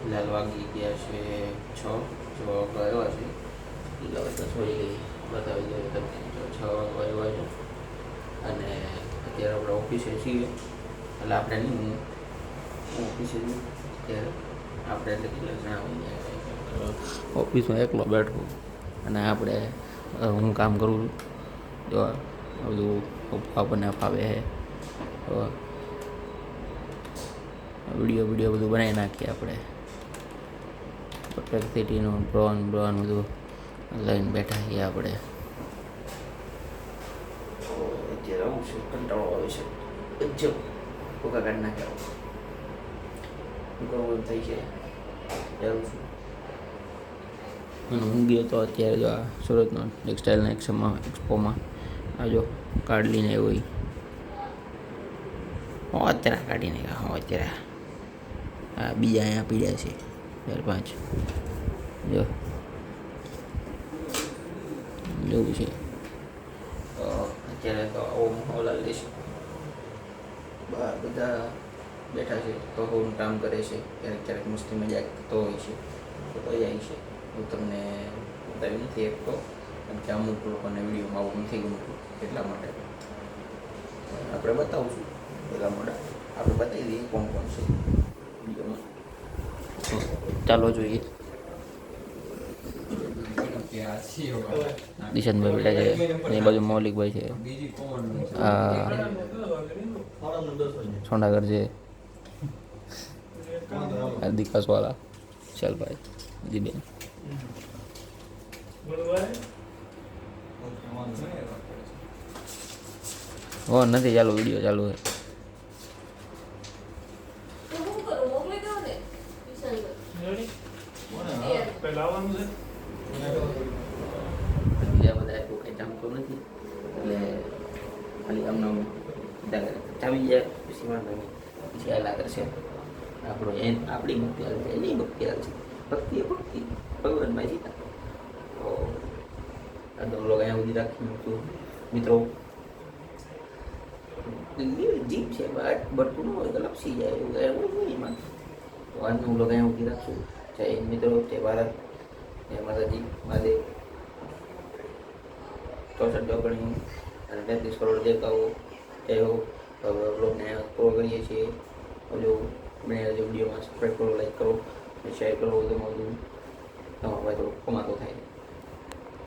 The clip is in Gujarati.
ફિલહાલ વાગી ગયા છે 6 વાગવા આવ્યા છે. એટલા વાગતા થોડી ગઈ બતાવી દઈએ તમને. 6 વાગવા આવ્યા છે અને અત્યારે આપણે ઓફિસે છીએ. એટલે આપણે નહીં, ઓફિસે અત્યારે આપણે એટલે કેટલા જણા હોય ઓફિસમાં એકલો બેઠો અને આપણે હું કામ કરું છું. જો બધું આપણને ફાવે છે. વિડીયો બધું બનાવી નાખીએ આપણે. સિટીનું ડ્રોન બધું લઈને બેઠા છીએ આપણે. અત્યારે આવું છે, કંટાળો આવે છે. જો ભૂકા કાઢી નાખ્યા ગૌરવ થઈ છે. જાઉં છું અને ઊંઘી હતો અત્યારે. જો આ સુરતનો ટેક્સટાઇલના એક્સપોમાં આ જો કાર્ડ લઈને આવ્યો અત્યારે કાઢીને અત્યારે આ બીજા અહીંયા પીડ્યા છે 4-5 જો જેવું છે. તો અત્યારે તો આવો માહોલ હાલે છે. બધા બેઠા છે, બહુનું કામ કરે છે. ક્યારેક મસ્તી મજાક થતો હોય છે તો જાય છે. હું તમને બતાવી નથી એકતો કેમ કે અમુક લોકોને વિડીયોમાં આવું નથી ગમતું, એટલા માટે આપણે બતાવશું. પહેલાં મોડા આપણે બતાવી દઈએ કોણ છે વિડીયોમાં. ચાલો જોઈએ. દિશાંતભાઈ બેઠા છે, એ બાજુ મૌલિકભાઈ છે, સોનાગર છે, દિકાસવાળા, ચાલભાઈ, જીબેન. હો નથી ચાલુ, વિડીયો ચાલુ છે. બીજા બધા એટલું કંઈ જામતું નથી એટલે ખાલી આમનો જામી જાય પછી વાંધો નહીં. પછી આ લાગે છે આપણો આપણી ભક્તિ હાલ છે, એની ભક્તિ હાલ છે. ભક્તિ એ ભક્તિ ભગવાનમાં જીતા. તો આ તો લોકો અહીંયા સુધી રાખી મૂકતું મિત્રો. જીપ છે બટકું ન હોય તો લપસી જાય એવું નહીં એમાં. તો આજનું લોકો અહીંયા સુધી રાખશું. જય મિત્રો, જય ભારત, જય માતાજી, મહાદેવ. 64 ચોકડીનું અને 33 કરોડ દેખાવો એ બ્લોગને પૂરો કરીએ છીએ. જો મને વિડીયોમાં સબસ્ક્રાઈબ કરો, લાઈક કરો, શેર કરો. વધુમાં વધુ તમારો ભાઈ થોડો કમાતો થાય.